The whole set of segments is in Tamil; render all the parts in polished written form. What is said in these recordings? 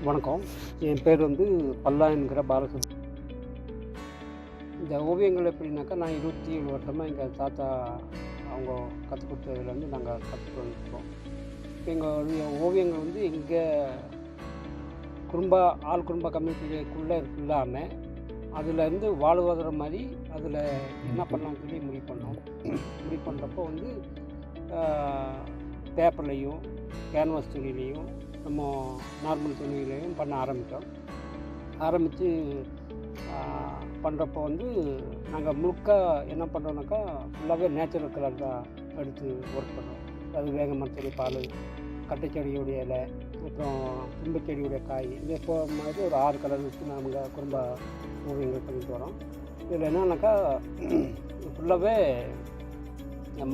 வணக்கம். என் பேர் பல்லா என்கிற பாலசுப். இந்த ஓவியங்கள் எப்படின்னாக்கா, நான் 27 வருஷமாக எங்கள் தாத்தா அவங்க கற்றுக் கொடுத்ததுலேருந்து நாங்கள் கற்றுட்டு வந்துருக்கோம். எங்களுடைய ஓவியங்கள் எங்கள் குடும்ப கம்யூனிட்டிக்குள்ளே இல்லாமல் அதுலேருந்து வாழ்வாதார மாதிரி அதில் என்ன பண்ணலாம்னு சொல்லி முடிவு பண்ணோம். முடிவு பண்ணுறப்போ பேப்பர்லேயும் கேன்வாஸ் துணியிலையும் நம்ம நார்மல் துணியிலையும் பண்ண ஆரம்பித்து பண்ணுறப்போ நாங்கள் முழுக்க என்ன பண்ணுறோன்னாக்கா ஃபுல்லாகவே நேச்சுரல் கலர் தான் எடுத்து ஒர்க் பண்ணுறோம். அது வேங்கமரத்தடி பால், கட்டைச்செடியுடைய இலை, அப்புறம் தும்பச்செடியுடைய காய், இதே மாதிரி ஒரு 6 கலர் வச்சு நாங்கள் குடும்ப ஓவியங்கள் பண்ணிட்டு வரோம். இதில் என்னன்னாக்கா ஃபுல்லாகவே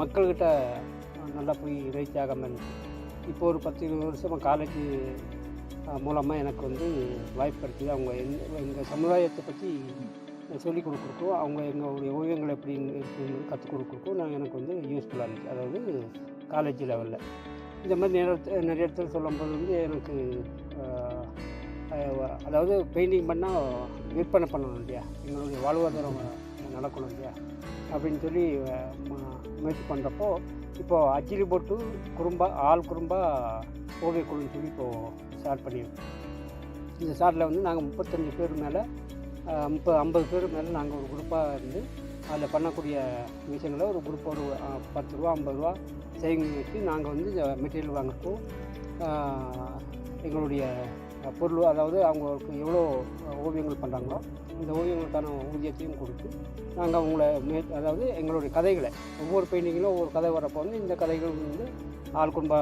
மக்கள்கிட்ட நல்லா போய் ரீச் ஆகாமல் இருந்துச்சு. இப்போ ஒரு 10-20 வருஷமாக காலேஜ் மூலமாக எனக்கு வாய்ப்பு கிடைச்சிது. அவங்க எங்கள் சமுதாயத்தை பற்றி சொல்லிக் கொடுக்குறக்கும், அவங்க எங்களுடைய ஓவியங்கள் எப்படி இருக்குன்னு கற்றுக் கொடுக்குறக்கும் எனக்கு யூஸ்ஃபுல்லாக இருந்துச்சு. அதாவது காலேஜ் லெவலில் இந்த மாதிரி நிறைய இடத்துல சொல்லும்போது எனக்கு அதாவது பெயிண்டிங் பண்ணால் விற்பனை பண்ணணும் இல்லையா, எங்களுடைய வாழ்வாதாரம் நடக்கணும் இல்லையா அப்படின்னு சொல்லி முயற்சி பண்ணுறப்போ, இப்போது அச்சிலி போட்டு ஆள் குறும்பா ஓவியக்குழுன்னு சொல்லி இப்போது ஸ்டார்ட் பண்ணியிருக்கோம். இந்த ஸ்டார்ட்டில் நாங்கள் 35 பேர் மேலே 50 பேர் மேலே நாங்கள் ஒரு குரூப்பாக இருந்து அதில் பண்ணக்கூடிய விஷயங்களை ஒரு குரூப் ஒரு 10 ரூபா 50 ரூபா சேவிங் வச்சு நாங்கள் இந்த மெட்டீரியல் வாங்குறப்போ எங்களுடைய பொருள், அதாவது அவங்களுக்கு எவ்வளோ ஓவியங்கள் பண்ணுறாங்களோ இந்த ஓவியங்களுக்கான ஊதியத்தையும் கொடுத்து நாங்கள் அவங்கள அதாவது எங்களுடைய கதைகளை, ஒவ்வொரு பெயிண்டிங்கிலும் ஒவ்வொரு கதை வரப்போ இந்த கதைகள் ஆள் குடும்ப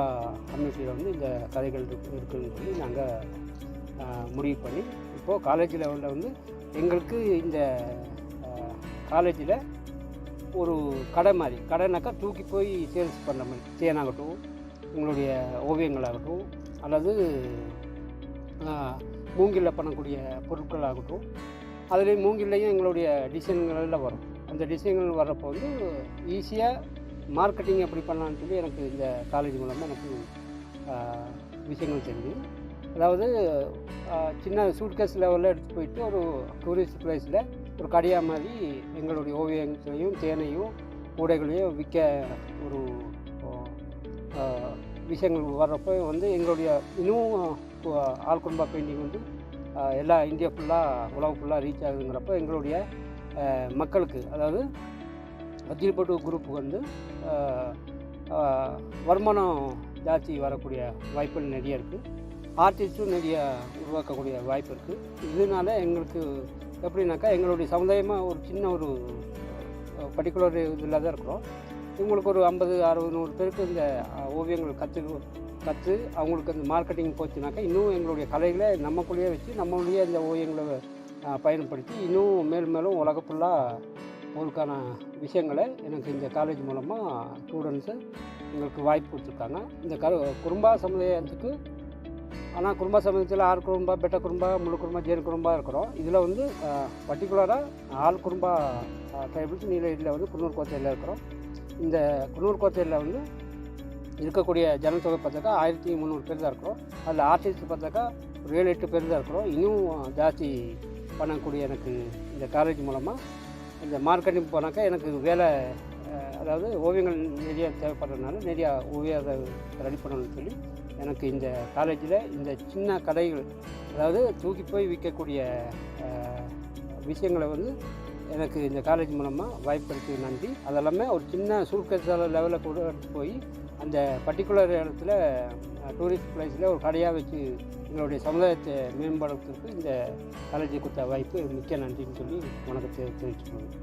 கம்யூனிட்டியில் இந்த கதைகள் இருக்குதுன்னு சொல்லி நாங்கள் முடிவு பண்ணி இப்போது காலேஜ் லெவலில் எங்களுக்கு இந்த காலேஜில் ஒரு கடை மாதிரி, கடைனாக்கா தூக்கி போய் சேல்ஸ் பண்ணுற மாதிரி, தேனாகட்டும், எங்களுடைய ஓவியங்களாகட்டும், அல்லது மூங்கிலில் பண்ணக்கூடிய பொருட்களாகட்டும், அதுலேயும் மூங்கிலையும் எங்களுடைய டிசைன்களெல்லாம் வரும். அந்த டிசைன்கள் வர்றப்போ ஈஸியாக மார்க்கெட்டிங் எப்படி பண்ணலான்னு சொல்லி எனக்கு இந்த காலேஜ் மூலமாக எனக்கு விஷயங்கள் தெரிஞ்சு, அதாவது சின்ன சூட்கேஸ் லெவலில் எடுத்து போயிட்டு ஒரு டூரிஸ்ட் பிளேஸில் ஒரு கடையாக மாதிரி எங்களுடைய ஓவியங்களையும் தேனையும் கூடைகளையும் விற்க ஒரு விஷயங்கள் வர்றப்போ எங்களுடைய இன்னும் ஆள் குடும்ப பெயிண்டிங் எல்லா இந்தியா ஃபுல்லாக உலகம் ஃபுல்லாக ரீச் ஆகுதுங்கிறப்போ எங்களுடைய மக்களுக்கு, அதாவது அஜில்பட்டு குரூப்புக்கு வருமானம் ஜாஸ்தி வரக்கூடிய வாய்ப்புகள் நிறைய இருக்குது. ஆர்டிஸ்ட்டும் நிறைய உருவாக்கக்கூடிய வாய்ப்பு இருக்குது. இதனால எங்களுக்கு எப்படின்னாக்கா எங்களுடைய சமுதாயமாக ஒரு சின்ன ஒரு பர்டிகுலர் இதில் தான் இருக்கிறோம். இவங்களுக்கு ஒரு 50, 60, 100 பேருக்கு இந்த ஓவியங்கள் கற்று அவங்களுக்கு அந்த மார்க்கெட்டிங் போச்சுனாக்கா இன்னும் எங்களுடைய கலைகளை நம்மக்குள்ளேயே வச்சு நம்மளுடைய இந்த ஓவியங்களை பயன்படுத்தி இன்னும் மேலும் உலக ஃபுல்லாக அவங்களுக்கான விஷயங்களை எனக்கு இந்த காலேஜ் மூலமாக ஸ்டூடெண்ட்ஸு எங்களுக்கு வாய்ப்பு கொடுத்துருக்காங்க. இந்த குடும்ப சமுதாயத்துக்கு, ஆனால் குடும்ப சமுதாயத்தில் ஆள் குடும்பா, பெட்ட குடும்பா, முழு குடும்பா, ஜேன் குடும்பா இருக்கிறோம். இதில் பர்டிகுலராக ஆள் குடும்பா ட்ரைபிள்ஸ் நீலகிரியில் குன்னூர் கோட்டையில் இருக்கிறோம். இந்த குன்னூர் கோட்டையில் இருக்கக்கூடிய ஜனத்தொகை பார்த்தாக்கா 1300 பேர் தான் இருக்கிறோம். அதில் ஆர்டிஸ்ட் பார்த்தாக்கா ஒரு 7-8 பேர் தான் இருக்கிறோம். இன்னும் ஜாஸ்தி பண்ணக்கூடிய எனக்கு இந்த காலேஜ் மூலமாக இந்த மார்க்கெட்டிங் போனாக்கா எனக்கு வேலை, அதாவது ஓவியங்கள் நிறைய தேவைப்படுறதுனால நிறையா ஓவியத்தை ரெடி பண்ணணும்னு சொல்லி எனக்கு இந்த காலேஜில் இந்த சின்ன கடைகள், அதாவது தூக்கி போய் விற்கக்கூடிய விஷயங்களை எனக்கு இந்த காலேஜ் மூலமாக வாய்ப்பு கிடைச்சது நன்றி. அதெல்லாமே ஒரு சின்ன சூட்கேஸ் லெவலில் கூட எடுத்து போய் அந்த பர்டிகுலர் இடத்துல டூரிஸ்ட் பிளேஸில் ஒரு கடையாக வச்சு எங்களுடைய சமுதாயத்தை மேம்படுத்துறதுக்கு இந்த காலேஜை கொடுத்த வாய்ப்பு மிக்க நன்றின்னு சொல்லி வணக்கத்தை தெரிவிச்சுக்கணும்.